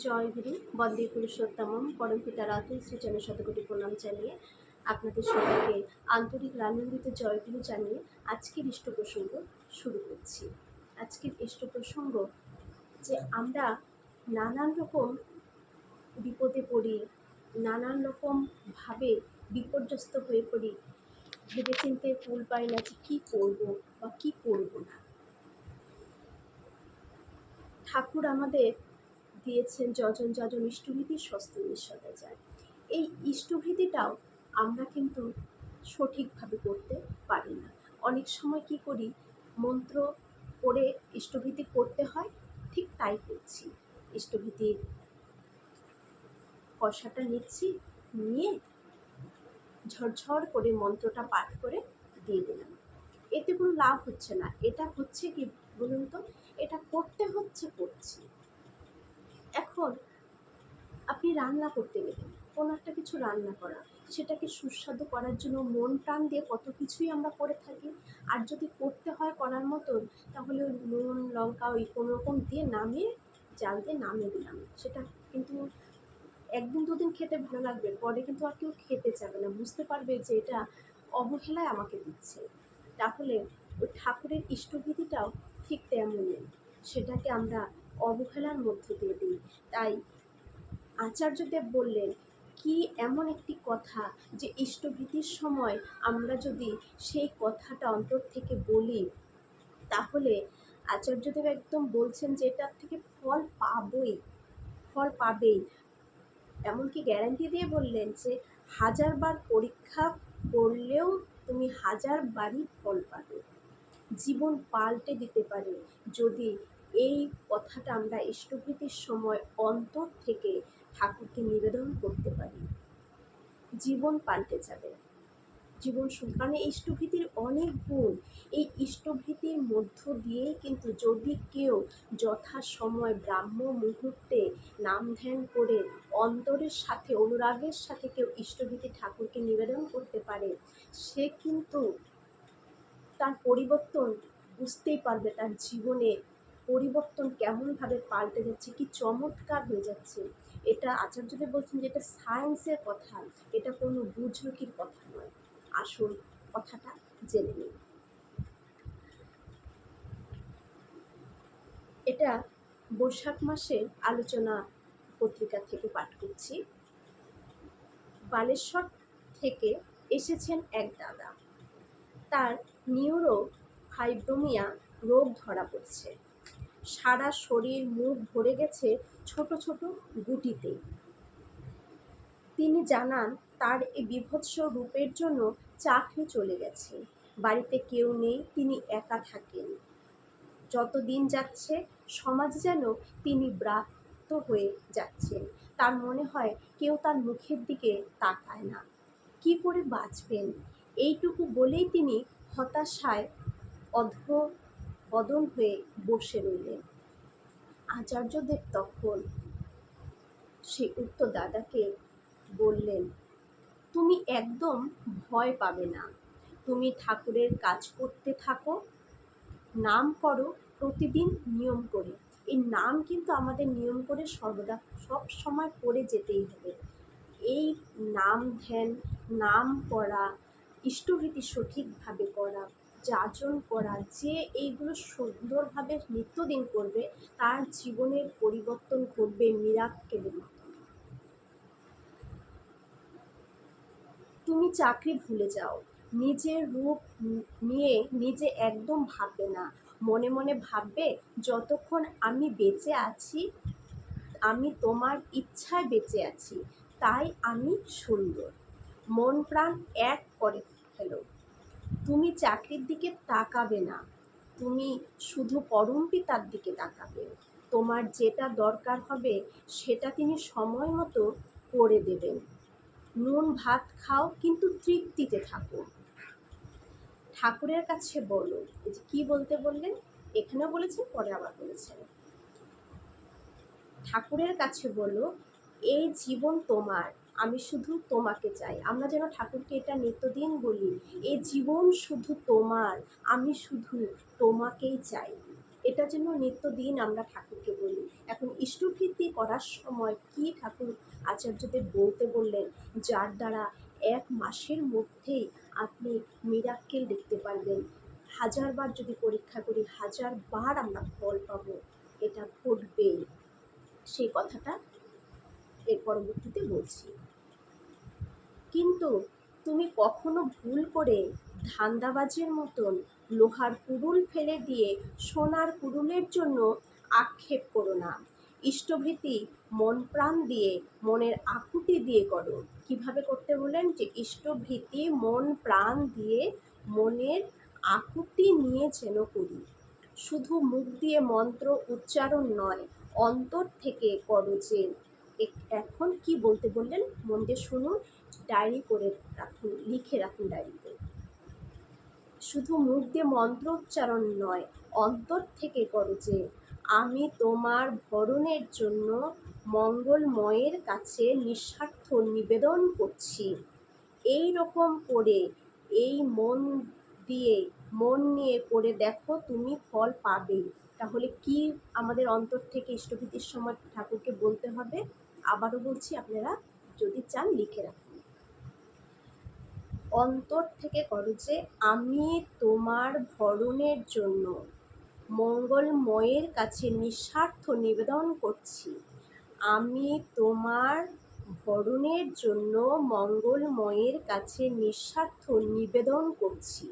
জয়গুরু বন্দে পুরুষোত্তমম পরমপিতা রাতুল শ্রীচরণে শতকোটি প্রণাম জানিয়ে আপনাদের সবাইকে আন্তরিক আনন্দিত জয়গুরু জানিয়ে আজকের ইষ্ট প্রসঙ্গ শুরু করছি। আজকের ইষ্ট প্রসঙ্গ যে আমরা নানান রকম বিপদে পড়ি, নানান রকমভাবে বিপর্যস্ত হয়ে পড়ি, ভেবেচিন্তে কুল পাই না যে কী করবো বা কী করবো না। ঠাকুর আমাদের দিয়েছেন যজন যজন ইষ্টভীতি স্বস্তি নিঃসদা যায়। এই ইষ্টভীতিটাও আমরা কিন্তু সঠিকভাবে করতে পারি না। অনেক সময় কি করি, মন্ত্র পড়ে ইষ্টভীতি করতে হয়, ঠিক তাই করছি। ইষ্টভীতির কষাটা নিচ্ছি, নিয়ে ঝরঝর করে মন্ত্রটা পাঠ করে দিয়ে দিলাম। এতে কোনো লাভ হচ্ছে না। এটা হচ্ছে কি বলুন তো, এটা করতে করছি। এখন আপনি রান্না করতে গেলেন, কোনো একটা কিছু রান্না করা, সেটাকে সুস্বাদু করার জন্য মন প্রাণ দিয়ে কত কিছুই আমরা করে থাকি। আর যদি করতে হয় করার মতন, তাহলে ওই নুন লঙ্কা ওই কোনো রকম দিয়ে নামিয়ে জাল দিয়ে নামিয়ে দিলাম। সেটা কিন্তু একদিন দুদিন খেতে ভালো লাগবে, পরে কিন্তু আর কেউ খেতে চাবে না, বুঝতে পারবে যে এটা অবহেলায় আমাকে দিচ্ছে। তাহলে ওই ঠাকুরের ইষ্টভীতিটাও ঠিক তেমনই, সেটাকে আমরা অবহেলার মধ্যে দিয়ে দিই। তাই আচার্যদেব বললেন, কি এমন একটি কথা যে ইষ্টভীতির সময় আমরা যদি সেই কথাটা অন্তর থেকে বলি, তাহলে আচার্যদেব একদম বলছেন যে এটার থেকে ফল পাবেই। এমনকি গ্যারান্টি দিয়ে বললেন যে 1000 বার পরীক্ষা করলেও তুমি 1000 বারই ফল পাবে। জীবন পাল্টে দিতে পারে যদি এই কথাটা আমরা ইষ্টভীতির সময় অন্তর থেকে ঠাকুরকে নিবেদন করতে পারি। জীবন পাল্টে যাবে, জীবন মানে ইষ্টভীতির অনেক গুণ। এই ইষ্টভীতির মধ্য দিয়েই কিন্তু যদি কেউ যথাসময় ব্রাহ্ম মুহূর্তে নাম ধ্যান করে অন্তরের সাথে অনুরাগের সাথে কেউ ইষ্টভীতি ঠাকুরকে নিবেদন করতে পারে, সে কিন্তু তার পরিবর্তন বুঝতেই পারবে, তার জীবনে পরিবর্তন কেমনভাবে পাল্টে যাচ্ছে, কি চমৎকার হয়ে যাচ্ছে। এটা আচার্যদেব বলছেন যে এটা সায়েন্সের কথা, এটা কোনো বুঝরুকির কথা নয়। আসল কথাটা জেনে নিন। এটা বৈশাখ মাসের আলোচনা পত্রিকা থেকে পাঠ করছি। বালেশ্বর থেকে এসেছেন এক দাদা, তার নিউরোফাইব্রোমিয়া রোগ ধরা পড়ছে। সারা শরীর মুখ ভরে গেছে ছোট ছোট গুটিতে। তিনি জানান তার এই বিভৎস রূপের জন্য চাকরি চলে গেছে, বাড়িতে কেউ নেই, তিনি একা থাকেন। যত দিন যাচ্ছে সমাজ যেন তিনি ব্রাত্য হয়ে যাচ্ছেন। তার মনে হয় কেউ তার মুখের দিকে তাকায় না। কি করে বাঁচবেন, এইটুকু বলেই তিনি হতাশায় অধঃপতন হয়ে বসে রইলেন। আচার্যদেব তখন সেই উক্ত দাদাকে বললেন, তুমি একদম ভয় পাবে না, তুমি ঠাকুরের কাজ করতে থাকো, নাম করো প্রতিদিন নিয়ম করে। এই নাম কিন্তু আমাদের নিয়ম করে সর্বদা সব সময় করে যেতেই হবে। এই নাম ধ্যান, নাম করা, ইষ্টভীতি সঠিকভাবে করা, যাজন করা, যে এইগুলো সুন্দরভাবে নিত্যদিন করবে, তার জীবনের পরিবর্তন ঘটবে মিরাক্কেলের মতো। তুমি চাকরি ভুলে যাও, নিজের রূপ নিয়ে নিজে একদম ভাববে না। মনে মনে ভাববে, যতক্ষণ আমি বেঁচে আছি, আমি তোমার ইচ্ছায় বেঁচে আছি, তাই আমি সুন্দর। মন প্রাণ এক করে ফেলো। তুমি চাকরির দিকে তাকাবে না, তুমি শুধু পরমপিতার দিকে তাকাবে। তোমার যেটা দরকার হবে সেটা তিনি সময় মতো করে দেবেন। নুন ভাত খাও, কিন্তু তৃপ্তিতে থাকো। ঠাকুরের কাছে বলো, এই যে কী বলতে বললেন, এখানেও বলেছেন, পরে আবার বলেছেন, ঠাকুরের কাছে বলো, এই জীবন তোমার, আমি শুধু তোমাকে চাই। আমরা যেন ঠাকুরকে এটা নিত্যদিন বলি, এই জীবন শুধু তোমার, আমি শুধু তোমাকেই চাই। এটা যেন নিত্যদিন আমরা ঠাকুরকে বলি। এখন ইষ্টভৃতি করার সময় কি ঠাকুর আচার্যদেব বলতে বললেন, যার দ্বারা 1 মাসের মধ্যেই আপনি মিরাক্কেল দেখতে পারবেন। 1000 বার যদি পরীক্ষা করি 1000 বার আমরা ফল পাবো, এটা ঘটবেই। সেই কথাটা এর পরবর্তীতে বলছি। কিন্তু তুমি কখনো ভুল করে ধান্দাবাজের মতন লোহার কুড়ুল ফেলে দিয়ে সোনার কুড়ুলের জন্য আক্ষেপ করো না। ইষ্টভৃতি মন প্রাণ দিয়ে, মনের আকুতি দিয়ে করো। কিভাবে করতে বলেন? যে ইষ্টভৃতি মন প্রাণ দিয়ে, মনের আকুতি নিয়ে যেন করি। শুধু মুখ দিয়ে মন্ত্র উচ্চারণ নয়, অন্তর থেকে করো যে। এখন কি বলতে বললেন মন দিয়ে শুনুন, ডায়েরি করে রাখুন, লিখে রাখুন ডায়েরিতে। শুধু মুখ দিয়ে মন্ত্র উচ্চারণ নয়, অন্তর থেকে করো যে আমি তোমার ভরণের জন্য মঙ্গলময়ের কাছে নিঃস্বার্থ নিবেদন করছি। এই রকম করে, এই মন দিয়ে, মন নিয়ে করে দেখো, তুমি ফল পাবেই। তাহলে কি আমাদের অন্তর থেকে ইষ্টভৃতির সময় ঠাকুরকে বলতে হবে? আবারও বলছি, আপনারা যদি চান লিখে রাখুন। অন্তর থেকে করো যে আমি তোমার ভরণের জন্য মঙ্গলময়ের কাছে নিঃস্বার্থ নিবেদন করছি। আমি তোমার ভরণের জন্য মঙ্গলময়ের কাছে নিঃস্বার্থ নিবেদন করছি।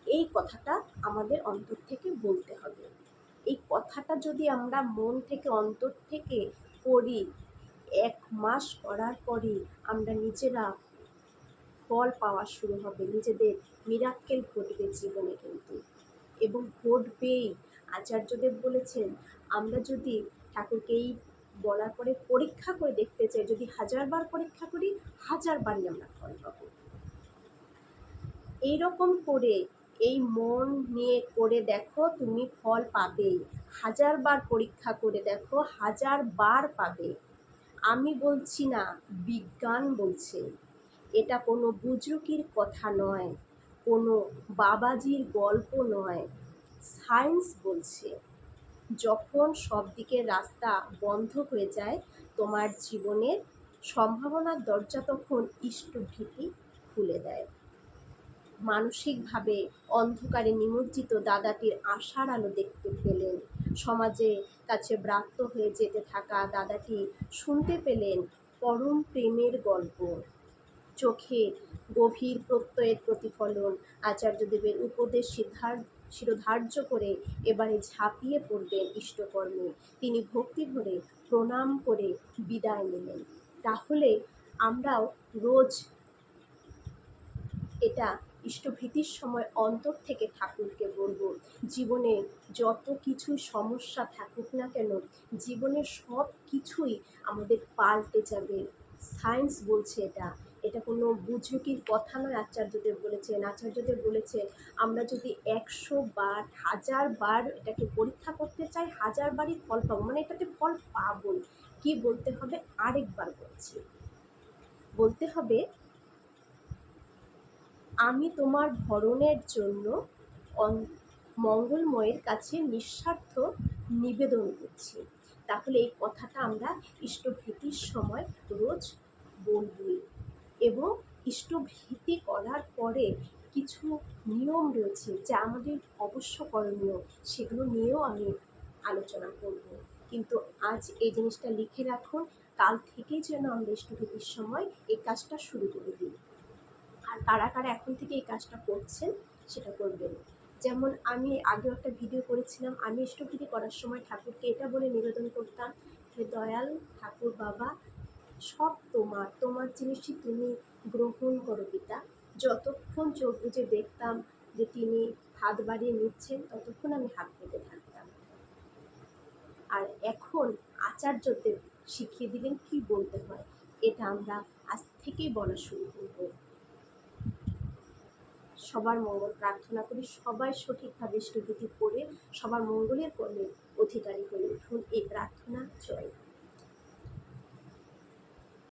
এই কথাটা আমাদের অন্তর থেকে বলতে হবে। এই কথাটা যদি আমরা মন থেকে, অন্তর থেকে করি, 1 মাস করার পরই আমরা নিজেরা ফল পাওয়া শুরু হবে, নিজেদের মিরাক্কেল ঘটবে জীবনে কিন্তু, এবং ঘটবেই। আচার্যদেব বলেছেন, আমরা যদি ঠাকুরকে এই বলার পরে পরীক্ষা করে দেখতে চাই, যদি 1000 বার পরীক্ষা করি 1000 বারই আমরা ফল পাবো। এইরকম করে এই মন নিয়ে করে দেখো, তুমি ফল পাবেই। 1000 বার পরীক্ষা করে দেখো, 1000 বার পাবে। আমি বলছি না, বিজ্ঞান বলছে। এটা কোনো বুজরুকির কথা নয়, কোনো বাবাজির গল্প নয়, সায়েন্স বলছে। যখন সব দিকের রাস্তা বন্ধ হয়ে যায়, তোমার জীবনের সম্ভাবনার দরজা তখন ইষ্টভৃতি খুলে দেয়। মানসিকভাবে অন্ধকারে নিমজ্জিত দাদাটির আশার আলো দেখতে পেলেন। সমাজের কাছে ব্রাত্য হয়ে যেতে থাকা দাদাটি শুনতে পেলেন পরম প্রেমের গল্প। চোখে গভীর প্রত্যয়ের প্রতিফলন। আচার্যদেবের উপদেশ শিরোধার্য করে এবারে ঝাঁপিয়ে পড়বেন ইষ্টকর্মে। তিনি ভক্তি ভরে প্রণাম করে বিদায় নিলেন। তাহলে আমরাও রোজ এটা ইষ্টভৃতির সময় অন্তর থেকে ঠাকুরকে বলবো। জীবনে যত কিছু সমস্যা থাকুক না কেন, জীবনের সব কিছুই আমাদের পাল্টে যাবে। সায়েন্স বলছে এটা, এটা কোনো বুজরুকির কথা নয়। আচার্যদেব বলেছেন, আচার্যদেব বলেছেন আমরা যদি 100 বার, 1000 বার এটাকে পরীক্ষা করতে চাই, 1000 বারই ফল পাবো, মানে এটাতে ফল পাবই। কি বলতে হবে? আরেকবার বলছি, বলতে হবে আমি তোমার ভরণের জন্য মঙ্গলময়ের কাছে নিঃস্বার্থ নিবেদন করছি। তাহলে এই কথাটা আমরা ইষ্টভৃতির সময় রোজ বলবই। এবং ইষ্টভৃতি করার পরে কিছু নিয়ম রয়েছে যা আমাদের অবশ্য করণীয়, সেগুলো নিয়েও আমি আলোচনা করব। কিন্তু আজ এই জিনিসটা লিখে রাখুন, কাল থেকেই যেন আমরা ইষ্টভৃতির সময় এই কাজটা শুরু করে দিই। আর কারা কারা এখন থেকে এই কাজটা করছেন সেটা করবেন। যেমন আমি আগেও একটা ভিডিও করেছিলাম, আমি ইষ্টভৃতি করার সময় ঠাকুরকে এটা বলে নিবেদন করতাম, হে দয়াল ঠাকুর বাবা, সব তোমার, তোমার জিনিসই তুমি গ্রহণ করো পিতা। যতক্ষণ চোখ বুজে দেখতাম যে তিনি হাত বাড়িয়ে নিচ্ছেন, ততক্ষণ আমি হাত পেতে থাকতাম। আর এখন আচার্যদেব শিখিয়ে দিলেন কি বলতে হয়, এটা আমরা আজ থেকেই বলা শুরু করবো। সবার মঙ্গল প্রার্থনা করি, সবাই সঠিকভাবে ইষ্টভৃতি করে সবার মঙ্গলের কর্মে অধিকারী হয়ে উঠুন, এই প্রার্থনা। জয়।